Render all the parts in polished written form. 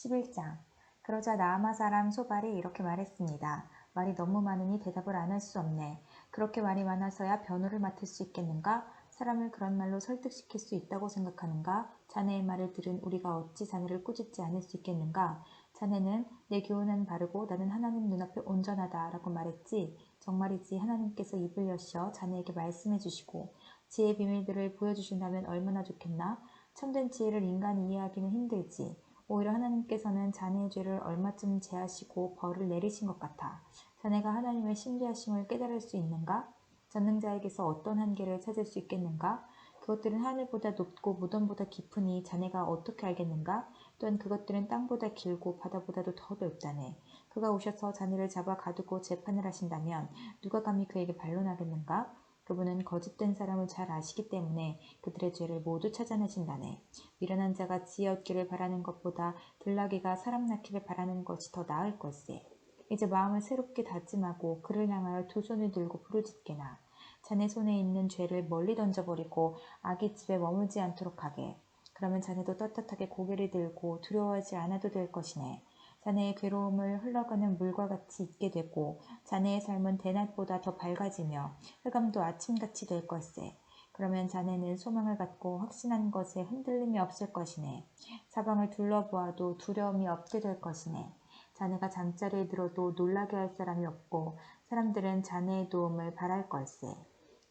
11장. 그러자 나아마 사람 소발이 이렇게 말했습니다. 말이 너무 많으니 대답을 안 할 수 없네. 그렇게 말이 많아서야 변호를 맡을 수 있겠는가? 사람을 그런 말로 설득시킬 수 있다고 생각하는가? 자네의 말을 들은 우리가 어찌 자네를 꾸짖지 않을 수 있겠는가? 자네는 내 교훈은 바르고 나는 하나님 눈앞에 온전하다 라고 말했지. 정말이지 하나님께서 입을 여셔 자네에게 말씀해 주시고 지혜의 비밀들을 보여주신다면 얼마나 좋겠나? 참된 지혜를 인간이 이해하기는 힘들지. 오히려 하나님께서는 자네의 죄를 얼마쯤 제하시고 벌을 내리신 것 같아. 자네가 하나님의 신비하심을 깨달을 수 있는가? 전능자에게서 어떤 한계를 찾을 수 있겠는가? 그것들은 하늘보다 높고 무덤보다 깊으니 자네가 어떻게 알겠는가? 또한 그것들은 땅보다 길고 바다보다도 더 넓다네. 그가 오셔서 자네를 잡아 가두고 재판을 하신다면 누가 감히 그에게 반론하겠는가? 그분은 거짓된 사람을 잘 아시기 때문에 그들의 죄를 모두 찾아내신다네. 미련한 자가 지혜 얻기를 바라는 것보다 들나귀가 사람 낳기를 바라는 것이 더 나을 걸세. 이제 마음을 새롭게 다짐하고 그를 향하여 두 손을 들고 부르짖게나. 자네 손에 있는 죄를 멀리 던져버리고 악의 집에 머물지 않도록 하게. 그러면 자네도 떳떳하게 고개를 들고 두려워하지 않아도 될 것이네. 자네의 괴로움을 흘러가는 물과 같이 있게 되고 자네의 삶은 대낮보다 더 밝아지며 흑암도 아침같이 될 걸세. 그러면 자네는 소망을 갖고 확신한 것에 흔들림이 없을 것이네. 사방을 둘러보아도 두려움이 없게 될 것이네. 자네가 잠자리에 들어도 놀라게 할 사람이 없고 사람들은 자네의 도움을 바랄 걸세.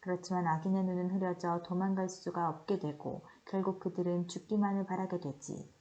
그렇지만 악인의 눈은 흐려져 도망갈 수가 없게 되고 결국 그들은 죽기만을 바라게 되지.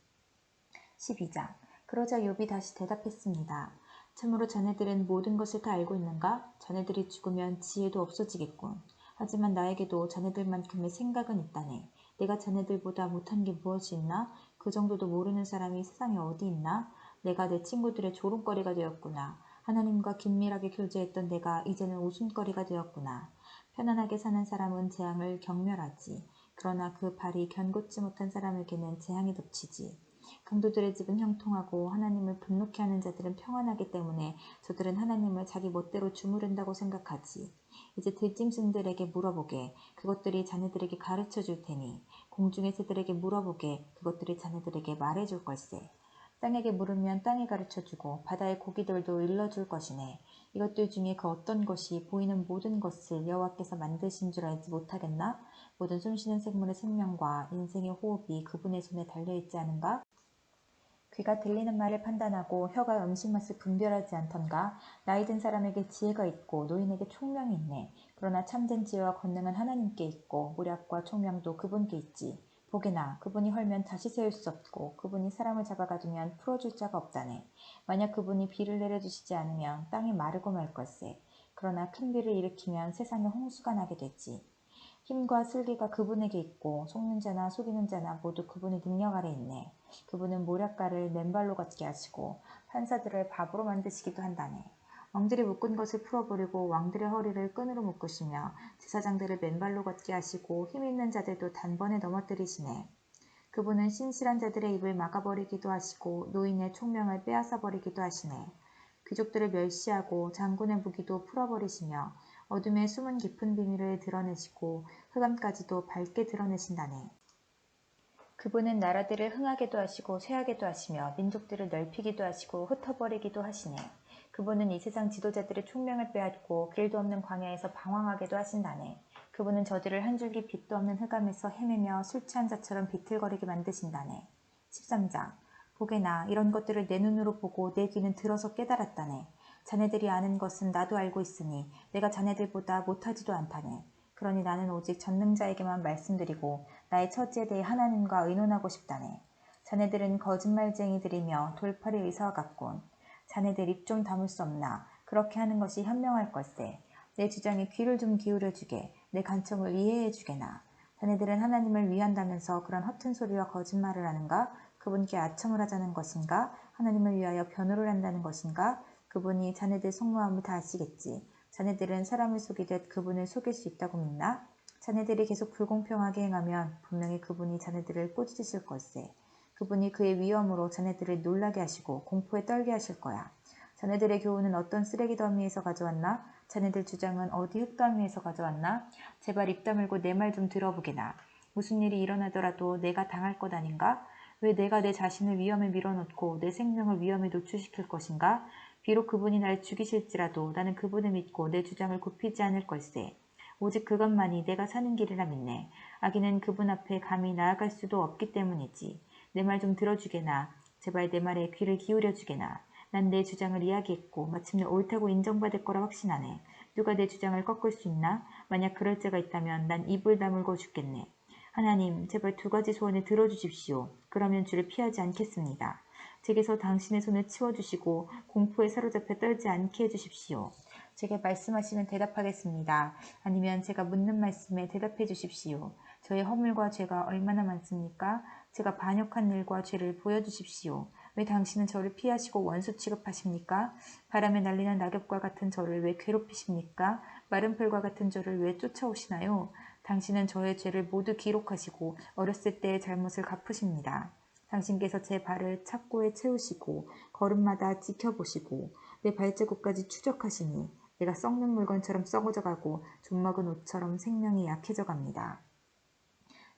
12장. 그러자 욥이 다시 대답했습니다. 참으로 자네들은 모든 것을 다 알고 있는가? 자네들이 죽으면 지혜도 없어지겠군. 하지만 나에게도 자네들만큼의 생각은 있다네. 내가 자네들보다 못한 게 무엇이 있나? 그 정도도 모르는 사람이 세상에 어디 있나? 내가 내 친구들의 조롱거리가 되었구나. 하나님과 긴밀하게 교제했던 내가 이제는 웃음거리가 되었구나. 편안하게 사는 사람은 재앙을 경멸하지. 그러나 그 발이 견고치 못한 사람에게는 재앙이 덮치지. 강도들의 집은 형통하고 하나님을 분노케 하는 자들은 평안하기 때문에 저들은 하나님을 자기 멋대로 주무른다고 생각하지. 이제 들짐승들에게 물어보게. 그것들이 자네들에게 가르쳐 줄 테니. 공중의 새들에게 물어보게. 그것들이 자네들에게 말해줄 걸세. 땅에게 물으면 땅이 가르쳐주고 바다의 고기들도 일러줄 것이네. 이것들 중에 그 어떤 것이 보이는 모든 것을 여호와께서 만드신 줄 알지 못하겠나? 모든 숨쉬는 생물의 생명과 인생의 호흡이 그분의 손에 달려있지 않은가? 귀가 들리는 말을 판단하고 혀가 음식 맛을 분별하지 않던가. 나이 든 사람에게 지혜가 있고 노인에게 총명이 있네. 그러나 참된 지혜와 권능은 하나님께 있고 모략과 총명도 그분께 있지. 보게나 그분이 헐면 다시 세울 수 없고 그분이 사람을 잡아가두면 풀어줄 자가 없다네. 만약 그분이 비를 내려주시지 않으면 땅이 마르고 말 걸세. 그러나 큰 비를 일으키면 세상에 홍수가 나게 되지. 힘과 슬기가 그분에게 있고 속는 자나 속이는 자나 모두 그분의 능력 아래 있네. 그분은 모략가를 맨발로 걷게 하시고 판사들을 밥으로 만드시기도 한다네. 왕들이 묶은 것을 풀어버리고 왕들의 허리를 끈으로 묶으시며 제사장들을 맨발로 걷게 하시고 힘있는 자들도 단번에 넘어뜨리시네. 그분은 신실한 자들의 입을 막아버리기도 하시고 노인의 총명을 빼앗아버리기도 하시네. 귀족들을 멸시하고 장군의 무기도 풀어버리시며 어둠의 숨은 깊은 비밀을 드러내시고 흑암까지도 밝게 드러내신다네. 그분은 나라들을 흥하게도 하시고 쇠하게도 하시며 민족들을 넓히기도 하시고 흩어버리기도 하시네. 그분은 이 세상 지도자들의 총명을 빼앗고 길도 없는 광야에서 방황하게도 하신다네. 그분은 저들을 한 줄기 빛도 없는 흑암에서 헤매며 술 취한 자처럼 비틀거리게 만드신다네. 13장. 보게나 이런 것들을 내 눈으로 보고 내 귀는 들어서 깨달았다네. 자네들이 아는 것은 나도 알고 있으니 내가 자네들보다 못하지도 않다네. 그러니 나는 오직 전능자에게만 말씀드리고 나의 처지에 대해 하나님과 의논하고 싶다네. 자네들은 거짓말쟁이들이며 돌팔이 의사와 같군. 자네들 입 좀 다물 수 없나. 그렇게 하는 것이 현명할 걸세. 내 주장에 귀를 좀 기울여주게. 내 간청을 이해해주게나. 자네들은 하나님을 위한다면서 그런 허튼 소리와 거짓말을 하는가? 그분께 아첨을 하자는 것인가? 하나님을 위하여 변호를 한다는 것인가? 그분이 자네들 속마음을 다 아시겠지. 자네들은 사람을 속이듯 그분을 속일 수 있다고 믿나? 자네들이 계속 불공평하게 행하면 분명히 그분이 자네들을 꾸짖으실 걸세. 그분이 그의 위엄으로 자네들을 놀라게 하시고 공포에 떨게 하실 거야. 자네들의 교훈은 어떤 쓰레기 더미에서 가져왔나? 자네들 주장은 어디 흙더미에서 가져왔나? 제발 입 다물고 내 말 좀 들어보게나. 무슨 일이 일어나더라도 내가 당할 것 아닌가? 왜 내가 내 자신을 위험에 밀어넣고 내 생명을 위험에 노출시킬 것인가? 비록 그분이 날 죽이실지라도 나는 그분을 믿고 내 주장을 굽히지 않을 걸세. 오직 그것만이 내가 사는 길이라 믿네. 악인은 그분 앞에 감히 나아갈 수도 없기 때문이지. 내 말 좀 들어주게나. 제발 내 말에 귀를 기울여주게나. 난 내 주장을 이야기했고 마침내 옳다고 인정받을 거라 확신하네. 누가 내 주장을 꺾을 수 있나? 만약 그럴 때가 있다면 난 입을 다물고 죽겠네. 하나님, 제발 두 가지 소원을 들어주십시오. 그러면 주를 피하지 않겠습니다. 제게서 당신의 손을 치워주시고 공포에 사로잡혀 떨지 않게 해주십시오. 제게 말씀하시면 대답하겠습니다. 아니면 제가 묻는 말씀에 대답해 주십시오. 저의 허물과 죄가 얼마나 많습니까? 제가 반역한 일과 죄를 보여주십시오. 왜 당신은 저를 피하시고 원수 취급하십니까? 바람에 날리는 낙엽과 같은 저를 왜 괴롭히십니까? 마른 풀과 같은 저를 왜 쫓아오시나요? 당신은 저의 죄를 모두 기록하시고 어렸을 때의 잘못을 갚으십니다. 당신께서 제 발을 착고에 채우시고 걸음마다 지켜보시고 내 발자국까지 추적하시니 내가 썩는 물건처럼 썩어져 가고 좀먹은 옷처럼 생명이 약해져 갑니다.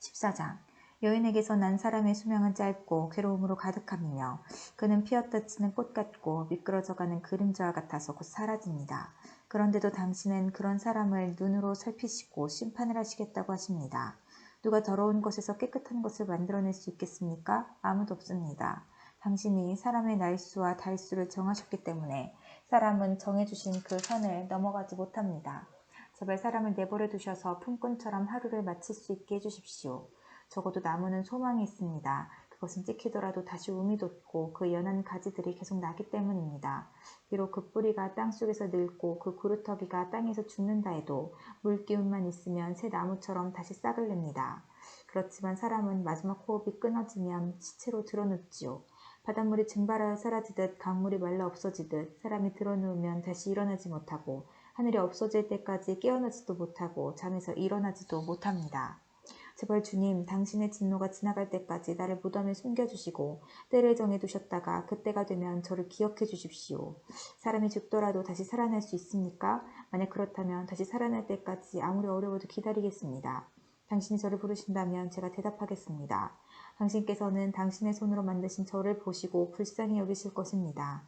14장 여인에게서 난 사람의 수명은 짧고 괴로움으로 가득함이며 그는 피었다 치는 꽃 같고 미끄러져가는 그림자와 같아서 곧 사라집니다. 그런데도 당신은 그런 사람을 눈으로 살피시고 심판을 하시겠다고 하십니다. 누가 더러운 것에서 깨끗한 것을 만들어낼 수 있겠습니까? 아무도 없습니다. 당신이 사람의 날수와 달수를 정하셨기 때문에 사람은 정해주신 그 선을 넘어가지 못합니다. 제발 사람을 내버려 두셔서 품꾼처럼 하루를 마칠 수 있게 해주십시오. 적어도 나무는 소망이 있습니다. 그것은 찍히더라도 다시 움이 돋고 그 연한 가지들이 계속 나기 때문입니다. 비록 그 뿌리가 땅속에서 늙고 그 구루터기가 땅에서 죽는다 해도 물기운만 있으면 새 나무처럼 다시 싹을 냅니다. 그렇지만 사람은 마지막 호흡이 끊어지면 시체로 드러눕지요. 바닷물이 증발하여 사라지듯 강물이 말라 없어지듯 사람이 드러누우면 다시 일어나지 못하고 하늘이 없어질 때까지 깨어나지도 못하고 잠에서 일어나지도 못합니다. 제발 주님, 당신의 진노가 지나갈 때까지 나를 무덤에 숨겨주시고 때를 정해두셨다가 그때가 되면 저를 기억해 주십시오. 사람이 죽더라도 다시 살아날 수 있습니까? 만약 그렇다면 다시 살아날 때까지 아무리 어려워도 기다리겠습니다. 당신이 저를 부르신다면 제가 대답하겠습니다. 당신께서는 당신의 손으로 만드신 저를 보시고 불쌍히 여기실 것입니다.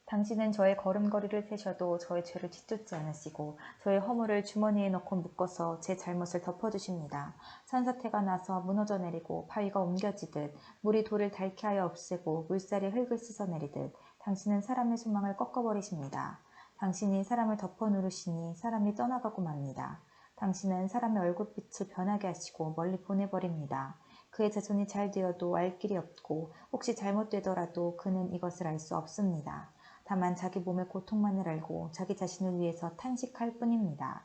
당신은 저의 걸음걸이를 세셔도 저의 죄를 뒤쫓지 않으시고 저의 허물을 주머니에 넣고 묶어서 제 잘못을 덮어주십니다. 산사태가 나서 무너져 내리고 바위가 옮겨지듯 물이 돌을 닳게 하여 없애고 물살이 흙을 씻어내리듯 당신은 사람의 소망을 꺾어버리십니다. 당신이 사람을 덮어 누르시니 사람이 떠나가고 맙니다. 당신은 사람의 얼굴빛을 변하게 하시고 멀리 보내버립니다. 그의 자손이 잘 되어도 알 길이 없고 혹시 잘못되더라도 그는 이것을 알 수 없습니다. 다만 자기 몸의 고통만을 알고 자기 자신을 위해서 탄식할 뿐입니다.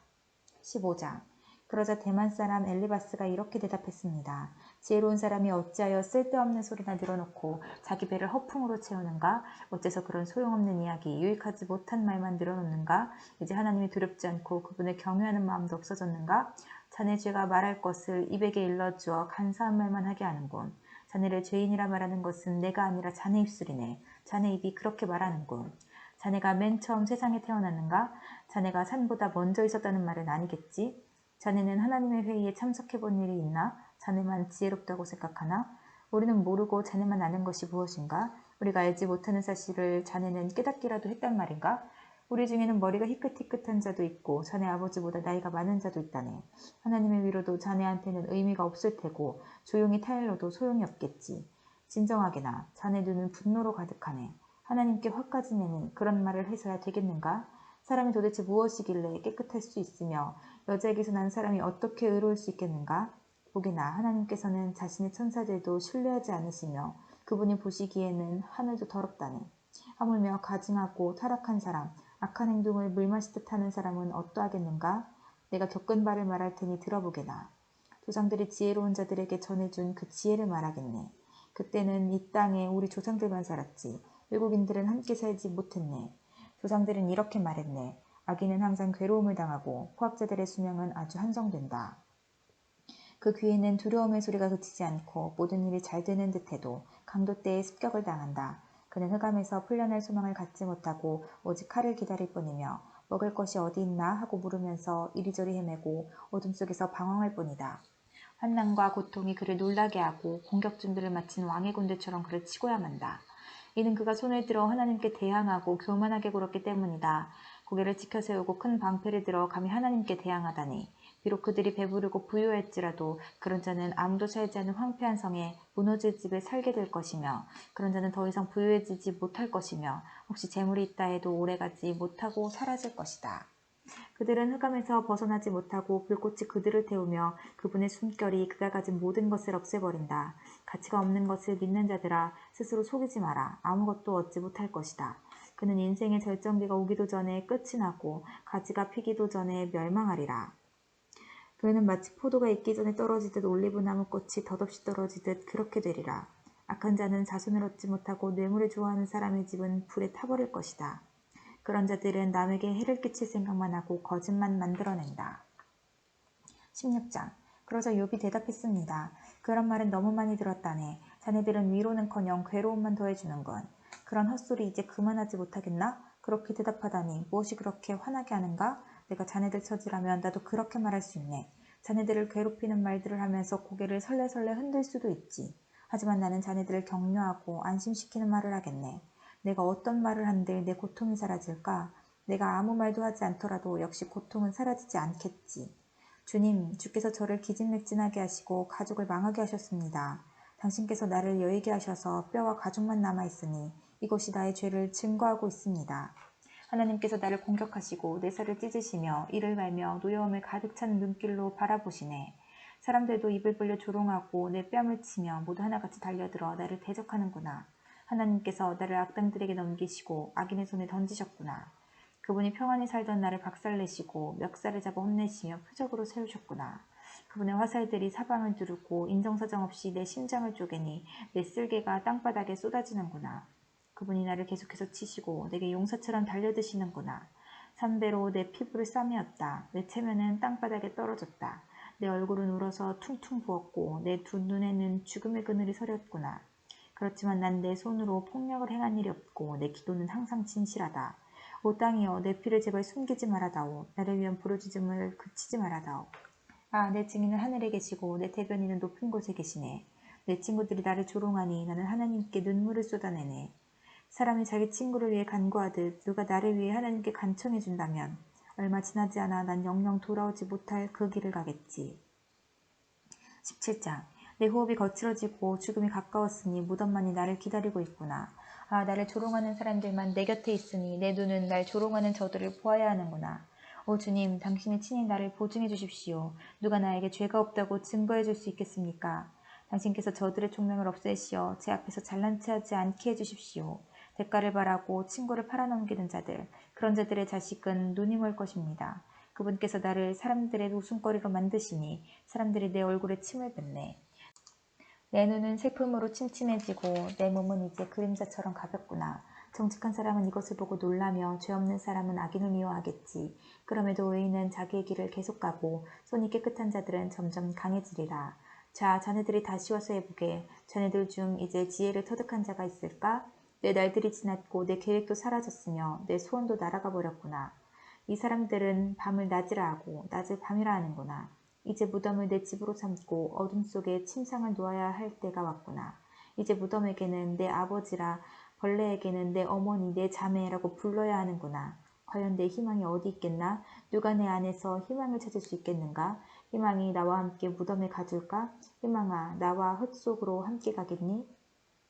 15장 그러자 대만 사람 엘리바스가 이렇게 대답했습니다. 지혜로운 사람이 어찌하여 쓸데없는 소리나 늘어놓고 자기 배를 허풍으로 채우는가? 어째서 그런 소용없는 이야기, 유익하지 못한 말만 늘어놓는가? 이제 하나님이 두렵지 않고 그분을 경외하는 마음도 없어졌는가? 자네 죄가 말할 것을 입에게 일러주어 간사한 말만 하게 하는군. 자네를 죄인이라 말하는 것은 내가 아니라 자네 입술이네. 자네 입이 그렇게 말하는군. 자네가 맨 처음 세상에 태어났는가? 자네가 산보다 먼저 있었다는 말은 아니겠지? 자네는 하나님의 회의에 참석해 본 일이 있나? 자네만 지혜롭다고 생각하나? 우리는 모르고 자네만 아는 것이 무엇인가? 우리가 알지 못하는 사실을 자네는 깨닫기라도 했단 말인가? 우리 중에는 머리가 희끗희끗한 자도 있고 자네 아버지보다 나이가 많은 자도 있다네. 하나님의 위로도 자네한테는 의미가 없을 테고 조용히 타일러도 소용이 없겠지. 진정하게나 자네 눈은 분노로 가득하네. 하나님께 화까지 내는 그런 말을 해서야 되겠는가? 사람이 도대체 무엇이길래 깨끗할 수 있으며 여자에게서 난 사람이 어떻게 의로울 수 있겠는가? 보게나 하나님께서는 자신의 천사들도 신뢰하지 않으시며 그분이 보시기에는 하늘도 더럽다네. 하물며 가증하고 타락한 사람, 악한 행동을 물 마시듯 하는 사람은 어떠하겠는가? 내가 겪은 바를 말할 테니 들어보게나. 조상들이 지혜로운 자들에게 전해준 그 지혜를 말하겠네. 그때는 이 땅에 우리 조상들만 살았지. 외국인들은 함께 살지 못했네. 조상들은 이렇게 말했네. 악인은 항상 괴로움을 당하고 포악자들의 수명은 아주 한정된다. 그 귀에는 두려움의 소리가 그치지 않고 모든 일이 잘 되는 듯해도 강도 때에 습격을 당한다. 그는 흑암에서 풀려날 소망을 갖지 못하고 오직 칼을 기다릴 뿐이며 먹을 것이 어디 있나 하고 물으면서 이리저리 헤매고 어둠 속에서 방황할 뿐이다. 환난과 고통이 그를 놀라게 하고 공격 준비를 마친 왕의 군대처럼 그를 치고야 만다. 이는 그가 손을 들어 하나님께 대항하고 교만하게 굴었기 때문이다. 고개를 치켜세우고 큰 방패를 들어 감히 하나님께 대항하다니. 비록 그들이 배부르고 부유할지라도 그런 자는 아무도 살지 않은 황폐한 성에 무너질 집에 살게 될 것이며 그런 자는 더 이상 부유해지지 못할 것이며 혹시 재물이 있다 해도 오래가지 못하고 사라질 것이다. 그들은 흑암에서 벗어나지 못하고 불꽃이 그들을 태우며 그분의 숨결이 그가 가진 모든 것을 없애버린다. 가치가 없는 것을 믿는 자들아 스스로 속이지 마라. 아무것도 얻지 못할 것이다. 그는 인생의 절정기가 오기도 전에 끝이 나고 가지가 피기도 전에 멸망하리라. 그는 마치 포도가 익기 전에 떨어지듯 올리브나무 꽃이 덧없이 떨어지듯 그렇게 되리라. 악한 자는 자손을 얻지 못하고 뇌물을 좋아하는 사람의 집은 불에 타버릴 것이다. 그런 자들은 남에게 해를 끼칠 생각만 하고 거짓만 만들어낸다. 16장. 그러자 욥이 대답했습니다. 그런 말은 너무 많이 들었다네. 자네들은 위로는커녕 괴로움만 더해주는군. 그런 헛소리 이제 그만하지 못하겠나? 그렇게 대답하다니 무엇이 그렇게 화나게 하는가? 내가 자네들 처지라면 나도 그렇게 말할 수 있네. 자네들을 괴롭히는 말들을 하면서 고개를 설레설레 흔들 수도 있지. 하지만 나는 자네들을 격려하고 안심시키는 말을 하겠네. 내가 어떤 말을 한들 내 고통이 사라질까? 내가 아무 말도 하지 않더라도 역시 고통은 사라지지 않겠지. 주님, 주께서 저를 기진맥진하게 하시고 가족을 망하게 하셨습니다. 당신께서 나를 여의게 하셔서 뼈와 가죽만 남아있으니 이것이 나의 죄를 증거하고 있습니다. 하나님께서 나를 공격하시고 내 살을 찢으시며 이를 갈며 노여움을 가득 찬 눈길로 바라보시네. 사람들도 입을 벌려 조롱하고 내 뺨을 치며 모두 하나같이 달려들어 나를 대적하는구나. 하나님께서 나를 악당들에게 넘기시고 악인의 손에 던지셨구나. 그분이 평안히 살던 나를 박살내시고 멱살을 잡아 혼내시며 표적으로 세우셨구나. 그분의 화살들이 사방을 두르고 인정사정 없이 내 심장을 쪼개니 내 쓸개가 땅바닥에 쏟아지는구나. 그분이 나를 계속해서 치시고 내게 용사처럼 달려드시는구나. 삼배로 내 피부를 싸매었다. 내 체면은 땅바닥에 떨어졌다. 내 얼굴은 울어서 퉁퉁 부었고 내 두 눈에는 죽음의 그늘이 서렸구나. 그렇지만 난 내 손으로 폭력을 행한 일이 없고 내 기도는 항상 진실하다. 오 땅이여 내 피를 제발 숨기지 말아다오. 나를 위한 부르짖음을 그치지 말아다오. 아, 내 증인은 하늘에 계시고 내 대변인은 높은 곳에 계시네. 내 친구들이 나를 조롱하니 나는 하나님께 눈물을 쏟아내네. 사람이 자기 친구를 위해 간구하듯 누가 나를 위해 하나님께 간청해준다면 얼마 지나지 않아 난 영영 돌아오지 못할 그 길을 가겠지. 17장. 내 호흡이 거칠어지고 죽음이 가까웠으니 무덤만이 나를 기다리고 있구나. 아, 나를 조롱하는 사람들만 내 곁에 있으니 내 눈은 날 조롱하는 저들을 보아야 하는구나. 오 주님, 당신이 친히 나를 보증해 주십시오. 누가 나에게 죄가 없다고 증거해 줄 수 있겠습니까? 당신께서 저들의 총명을 없애시어 제 앞에서 잘난 체하지 않게 해주십시오. 대가를 바라고 친구를 팔아넘기는 자들, 그런 자들의 자식은 눈이 멀 것입니다. 그분께서 나를 사람들의 웃음거리로 만드시니 사람들이 내 얼굴에 침을 뱉네. 내 눈은 슬픔으로 침침해지고 내 몸은 이제 그림자처럼 가볍구나. 정직한 사람은 이것을 보고 놀라며 죄 없는 사람은 악인을 미워하겠지. 그럼에도 의인은 자기의 길을 계속 가고 손이 깨끗한 자들은 점점 강해지리라. 자, 자네들이 다 쉬워서 해보게. 자네들 중 이제 지혜를 터득한 자가 있을까? 내 날들이 지났고 내 계획도 사라졌으며 내 소원도 날아가 버렸구나. 이 사람들은 밤을 낮이라 하고 낮을 밤이라 하는구나. 이제 무덤을 내 집으로 삼고 어둠 속에 침상을 놓아야 할 때가 왔구나. 이제 무덤에게는 내 아버지라, 벌레에게는 내 어머니, 내 자매라고 불러야 하는구나. 과연 내 희망이 어디 있겠나? 누가 내 안에서 희망을 찾을 수 있겠는가? 희망이 나와 함께 무덤에 가둘까? 희망아, 나와 흙 속으로 함께 가겠니?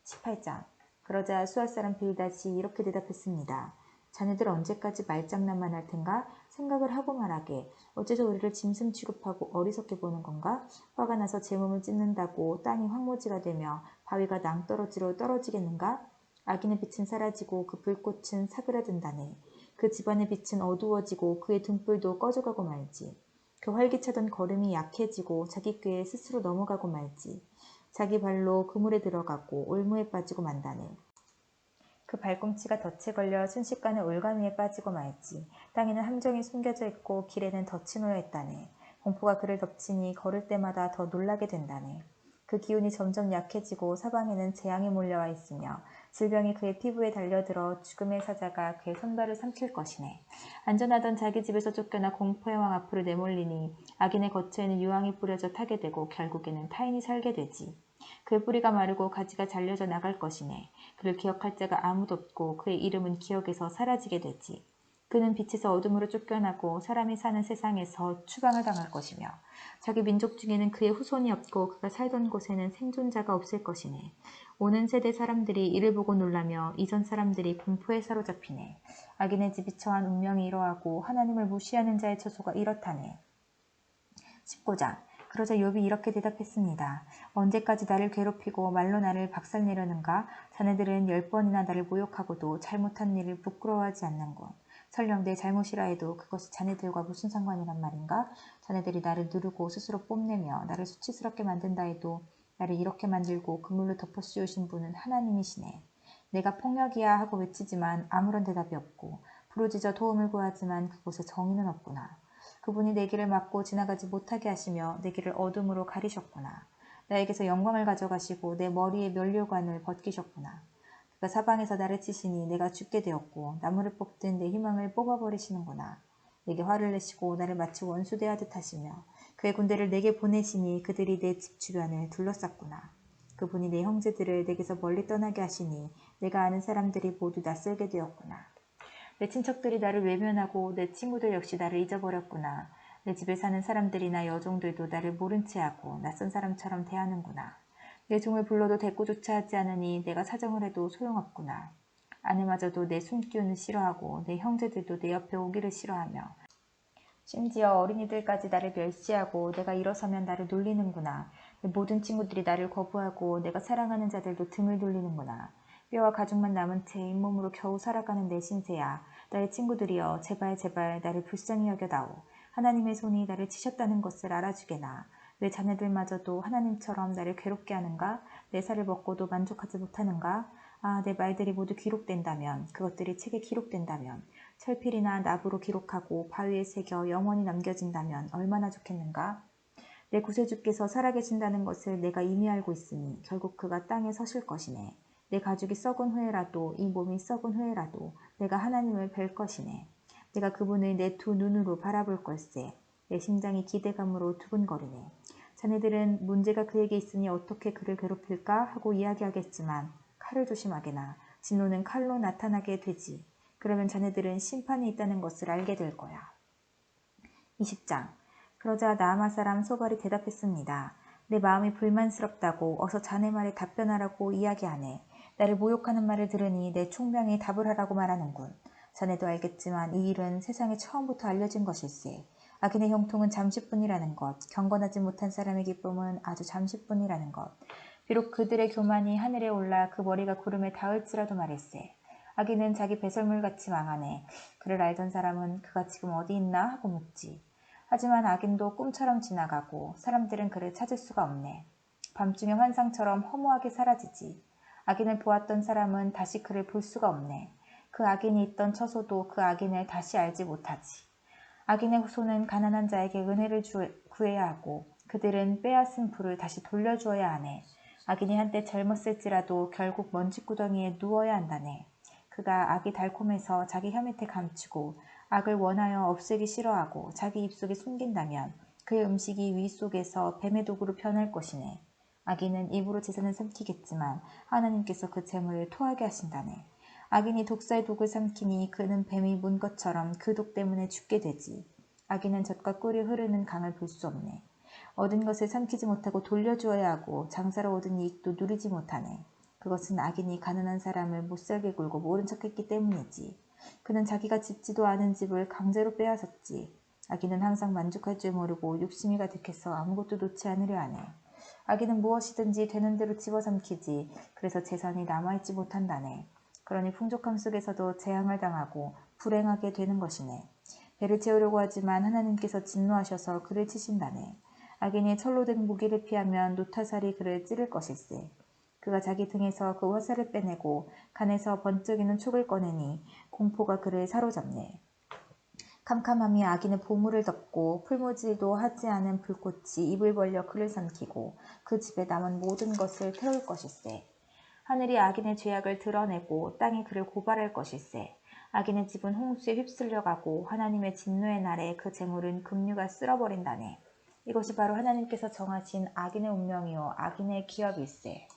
18장. 그러자 수할 사람 빌닷이 이렇게 대답했습니다. 자네들 언제까지 말장난만 할 텐가? 생각을 하고 말하게. 어째서 우리를 짐승 취급하고 어리석게 보는 건가? 화가 나서 제 몸을 찢는다고 땅이 황무지가 되며 바위가 낭떠러지로 떨어지겠는가? 악인의 빛은 사라지고 그 불꽃은 사그라든다네. 그 집안의 빛은 어두워지고 그의 등불도 꺼져가고 말지. 그 활기차던 걸음이 약해지고 자기 꾀에 스스로 넘어가고 말지. 자기 발로 그물에 들어가고 올무에 빠지고 만다네. 그 발꿈치가 덫에 걸려 순식간에 올가미에 빠지고 말지. 땅에는 함정이 숨겨져 있고 길에는 덫이 놓여 있다네. 공포가 그를 덮치니 걸을 때마다 더 놀라게 된다네. 그 기운이 점점 약해지고 사방에는 재앙이 몰려와 있으며 질병이 그의 피부에 달려들어 죽음의 사자가 그의 손발을 삼킬 것이네. 안전하던 자기 집에서 쫓겨나 공포의 왕 앞으로 내몰리니 악인의 거처에는 유황이 뿌려져 타게 되고 결국에는 타인이 살게 되지. 그의 뿌리가 마르고 가지가 잘려져 나갈 것이네. 그를 기억할 자가 아무도 없고 그의 이름은 기억에서 사라지게 되지. 그는 빛에서 어둠으로 쫓겨나고 사람이 사는 세상에서 추방을 당할 것이며 자기 민족 중에는 그의 후손이 없고 그가 살던 곳에는 생존자가 없을 것이네. 오는 세대 사람들이 이를 보고 놀라며 이전 사람들이 공포에 사로잡히네. 악인의 집이 처한 운명이 이러하고 하나님을 무시하는 자의 처소가 이렇다네. 19장. 그러자 욥이 이렇게 대답했습니다. 언제까지 나를 괴롭히고 말로 나를 박살내려는가? 자네들은 10번이나 나를 모욕하고도 잘못한 일을 부끄러워하지 않는군. 설령 내 잘못이라 해도 그것이 자네들과 무슨 상관이란 말인가? 자네들이 나를 누르고 스스로 뽐내며 나를 수치스럽게 만든다 해도 나를 이렇게 만들고 그물로 덮어씌우신 분은 하나님이시네. 내가 폭력이야 하고 외치지만 아무런 대답이 없고 부르짖어 도움을 구하지만 그곳에 정의는 없구나. 그분이 내 길을 막고 지나가지 못하게 하시며 내 길을 어둠으로 가리셨구나. 나에게서 영광을 가져가시고 내 머리에 면류관을 벗기셨구나. 그가 사방에서 나를 치시니 내가 죽게 되었고 나무를 뽑든 내 희망을 뽑아버리시는구나. 내게 화를 내시고 나를 마치 원수 대하듯 하시며 그의 군대를 내게 보내시니 그들이 내 집 주변을 둘러쌌구나. 그분이 내 형제들을 내게서 멀리 떠나게 하시니 내가 아는 사람들이 모두 낯설게 되었구나. 내 친척들이 나를 외면하고 내 친구들 역시 나를 잊어버렸구나. 내 집에 사는 사람들이나 여종들도 나를 모른 채 하고 낯선 사람처럼 대하는구나. 내 종을 불러도 대꾸조차 하지 않으니 내가 사정을 해도 소용없구나. 아내마저도 내 숨기운을 싫어하고 내 형제들도 내 옆에 오기를 싫어하며 심지어 어린이들까지 나를 멸시하고 내가 일어서면 나를 놀리는구나. 내 모든 친구들이 나를 거부하고 내가 사랑하는 자들도 등을 돌리는구나. 뼈와 가죽만 남은 채 잇몸으로 겨우 살아가는 내 신세야. 나의 친구들이여 제발 제발 나를 불쌍히 여겨다오. 하나님의 손이 나를 치셨다는 것을 알아주게나. 왜 자네들마저도 하나님처럼 나를 괴롭게 하는가? 내 살을 먹고도 만족하지 못하는가? 아, 내 말들이 모두 기록된다면, 그것들이 책에 기록된다면, 철필이나 납으로 기록하고 바위에 새겨 영원히 남겨진다면 얼마나 좋겠는가? 내 구세주께서 살아계신다는 것을 내가 이미 알고 있으니 결국 그가 땅에 서실 것이네. 내 가죽이 썩은 후에라도 이 몸이 썩은 후에라도 내가 하나님을 뵐 것이네. 내가 그분을 내 두 눈으로 바라볼 걸세. 내 심장이 기대감으로 두근거리네. 자네들은 문제가 그에게 있으니 어떻게 그를 괴롭힐까 하고 이야기하겠지만 칼을 조심하게나. 진노는 칼로 나타나게 되지. 그러면 자네들은 심판이 있다는 것을 알게 될 거야. 20장. 그러자 나아마 사람 소발이 대답했습니다. 내 마음이 불만스럽다고 어서 자네 말에 답변하라고 이야기하네. 나를 모욕하는 말을 들으니 내 총명이 답을 하라고 말하는군. 자네도 알겠지만 이 일은 세상에 처음부터 알려진 것일세. 악인의 형통은 잠시뿐이라는 것, 경건하지 못한 사람의 기쁨은 아주 잠시뿐이라는 것. 비록 그들의 교만이 하늘에 올라 그 머리가 구름에 닿을지라도 말일세. 악인은 자기 배설물같이 망하네. 그를 알던 사람은 그가 지금 어디 있나 하고 묻지. 하지만 악인도 꿈처럼 지나가고 사람들은 그를 찾을 수가 없네. 밤중의 환상처럼 허무하게 사라지지. 악인을 보았던 사람은 다시 그를 볼 수가 없네. 그 악인이 있던 처소도 그 악인을 다시 알지 못하지. 악인의 후손은 가난한 자에게 은혜를 구해야 하고 그들은 빼앗은 부를 다시 돌려주어야 하네. 악인이 한때 젊었을지라도 결국 먼지구덩이에 누워야 한다네. 그가 악이 달콤해서 자기 혀 밑에 감추고 악을 원하여 없애기 싫어하고 자기 입속에 숨긴다면 그의 음식이 위 속에서 뱀의 도구로 변할 것이네. 악인은 입으로 제사는 삼키겠지만 하나님께서 그 재물을 토하게 하신다네. 악인이 독사의 독을 삼키니 그는 뱀이 문 것처럼 그 독 때문에 죽게 되지. 악인은 젖과 꿀이 흐르는 강을 볼 수 없네. 얻은 것을 삼키지 못하고 돌려주어야 하고 장사로 얻은 이익도 누리지 못하네. 그것은 악인이 가난한 사람을 못살게 굴고 모른 척했기 때문이지. 그는 자기가 짓지도 않은 집을 강제로 빼앗았지. 악인은 항상 만족할 줄 모르고 욕심이 가득해서 아무것도 놓지 않으려 하네. 악인은 무엇이든지 되는 대로 집어삼키지. 그래서 재산이 남아있지 못한다네. 그러니 풍족함 속에서도 재앙을 당하고 불행하게 되는 것이네. 배를 채우려고 하지만 하나님께서 진노하셔서 그를 치신다네. 악인이 철로 된 무기를 피하면 노타살이 그를 찌를 것일세. 그가 자기 등에서 그 화살을 빼내고 간에서 번쩍이는 촉을 꺼내니 공포가 그를 사로잡네. 캄캄함이 악인의 보물을 덮고 풀무지도 하지 않은 불꽃이 입을 벌려 그를 삼키고 그 집에 남은 모든 것을 태울 것일세. 하늘이 악인의 죄악을 드러내고 땅이 그를 고발할 것일세. 악인의 집은 홍수에 휩쓸려가고 하나님의 진노의 날에 그 재물은 급류가 쓸어버린다네. 이것이 바로 하나님께서 정하신 악인의 운명이요 악인의 기업일세.